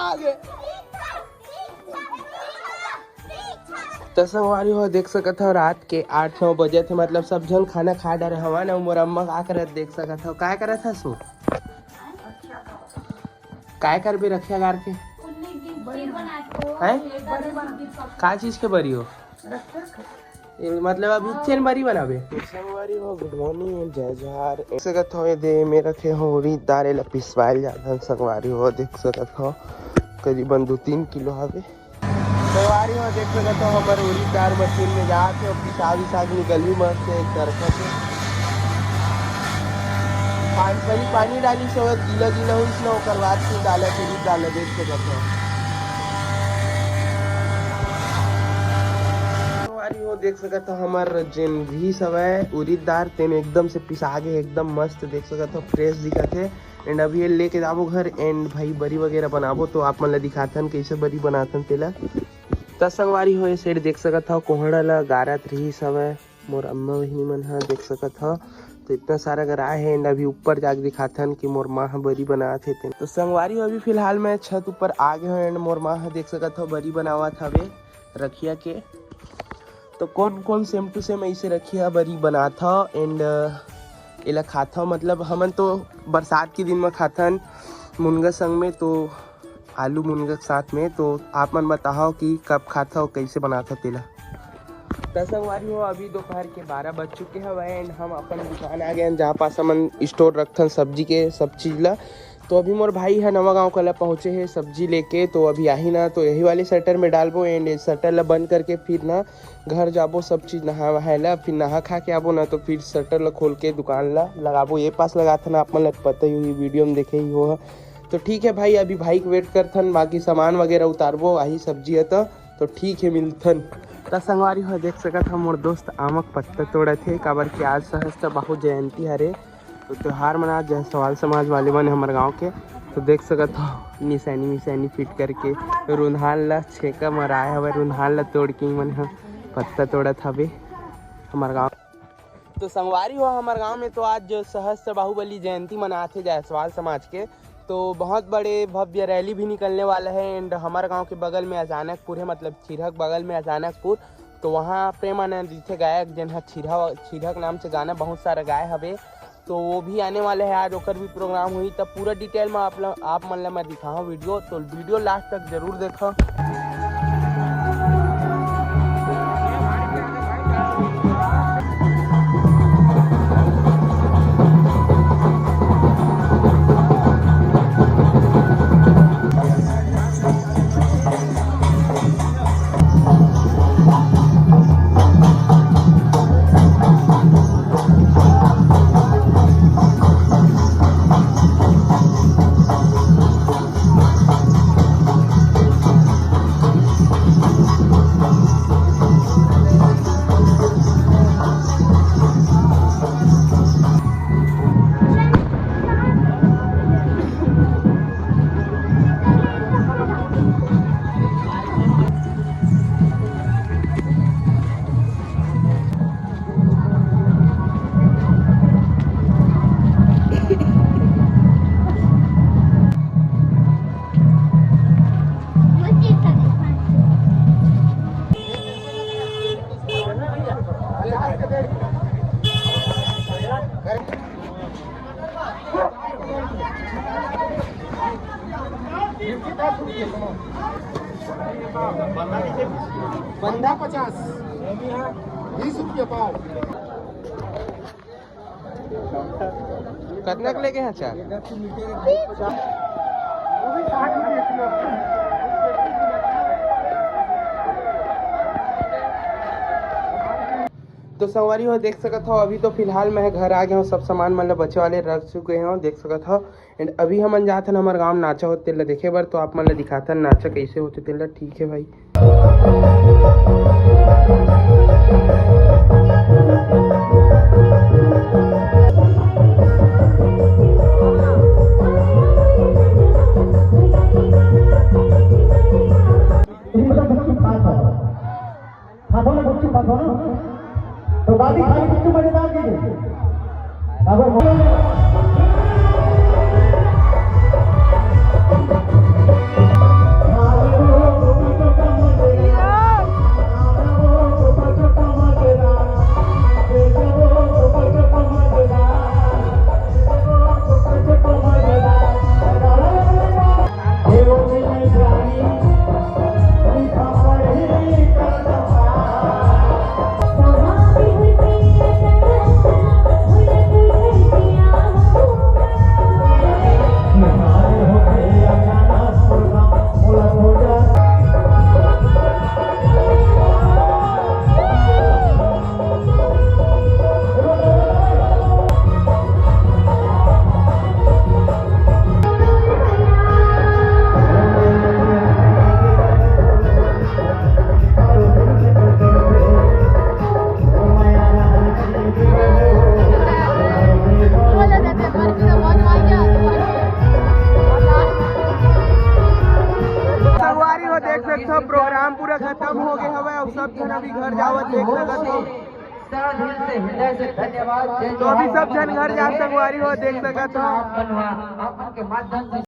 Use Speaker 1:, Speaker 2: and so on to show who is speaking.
Speaker 1: आगे। तो संगवारी हो देख सकत हो रात के 8-9 बजे थे, मतलब सब जन खाना खा डरे हवा ना। मोर अम्मा का करत देख सकत हो, काय करत है सो काय कर भी रखिया गार के हैं का चीज के बरी हो मतलब अभी चेन बरी बनावे। संगवारी हो गुड मॉर्निंग जय जहार। देख सकत हो ये दे में रखे हो उड़ीद दाल ला पिसवाइल जाता। संगवारी हो देख सकत हो करीबन 2-3 किलो हवे। संगवारी हो देख सकत हो हमारे उड़ीद दाल मशीन में जाके और पिसा निकल भी मस्त एक तरफ से पानी डाली से गीला गीला हुई ना ओकर बाद फिर डाले उड़ीद दाल देख सकत हो। हो देख सकत हो हमार जेन घी सब है उड़ीद दाल तेन एकदम से पिसा के एकदम मस्त देख सकत हो फ्रेश दिखत है। एंड अभी ये लेके जाबो घर एंड भाई बरी वगैरह बनाबो तो आप मन ला दिखाथन कैसे बरी बनाथन तेला। त संगवारी हो सेठ देख सकत हो कोहड़ा ला गारत रही सब है मोर अम्मा वही मन हा देख सकत हो। तो इतना सारा गराए है एंड अभी ऊपर जाके दिखाथन कि मोर माँ बरी बनात है। तो संगवारी हो अभी फिलहाल मैं छत ऊपर आ गए हो एंड मोर माँ देख सकत हो बरी बनावत हवे रखिया के। तो कौन कौन सेम टू सेम ऐसे रखिया बरी बनाथा एंड एला खाता मतलब हमन तो बरसात के दिन में खाथन मुनगा संग में तो आलू मुनगा के साथ में। तो आप मन बताओ कि कब खाता हो कैसे बनाता तेला। संगवारी हो अभी दोपहर के 12 बज चुके हैं एंड हम अपन दुकान आ गए जहाँ पास हमन स्टोर रखथन सब्जी के सब चीज़ ला। तो अभी मोर भाई है नवा गाँव कल पहुँचे है सब्जी लेके तो अभी आही ना तो यही वाले शटर में डालबो एंड शटर ला बंद करके फिर ना घर जाबो सब चीज़ नहा वहायला फिर नहा खा के आबो ना तो फिर शटर ला खोल के दुकान ला लगाबो। ये पास लगाथन आप मन ला पता ही होगी वीडियो में देखे ही हो। तो ठीक है भाई अभी भाई को वेट करथन बाकी सामान वगैरह उतारबो आही सब्जी है तो ठीक है मिलथन। त संगवारी हो देख सकत हम मोर दोस्त आमक पत्ता तोड़े थे काबर कि आज सहस्त्र बाहु जयंती हरे तो त्योहार मना जय सवाल समाज वाले बने हमारे गांव के। तो देख सकत हो निशानी फिट करके रुन्हाल ला छेका मराए हवे रुन्हाल ला तोड़ के मन पत्ता तोड़त हवे हमारे गाँव। तो संगवारी हो हमारे गाँव में तो आज सहस्त्र बाहुबली जयंती मनाते जायसवाल समाज के तो बहुत बड़े भव्य रैली भी निकलने वाला है। एंड हमारे गांव के बगल में अचानकपुर है मतलब छिरहक बगल में अचानकपुर तो वहाँ प्रेमानंद जी थे गायक जिन्हें छिरहक नाम से गाना बहुत सारा गाय हवे तो वो भी आने वाले हैं आज ओकर भी प्रोग्राम हुई। तब पूरा डिटेल में आप मन ला मैं दिखाऊँ वीडियो तो वीडियो लास्ट तक जरूर देखो।
Speaker 2: बंधा 50 20 रुपये पाव।
Speaker 1: कितना के लेके हैं चार तो संगवारी हो देख सकत हो अभी तो फिलहाल मैं घर आ गया हूँ सब सामान मतलब बच्चे वाले रख चुके हैं देख सकत हो। एंड अभी हम जाते हैं हमारे गाँव नाचा होते तेला देखे बार तो आप मन ला दिखाता नाचा कैसे होते तेला। ठीक है भाई
Speaker 2: तो गाड़ी खाली कितने बजे डाल दीजिए अगर
Speaker 1: जन अभी घर जावत देख सकत हो।
Speaker 3: दिल से हृदय से धन्यवाद।
Speaker 1: तो अभी सब जन घर जा संगवारी हो देख सकत हो।
Speaker 3: आपन के माध्यम से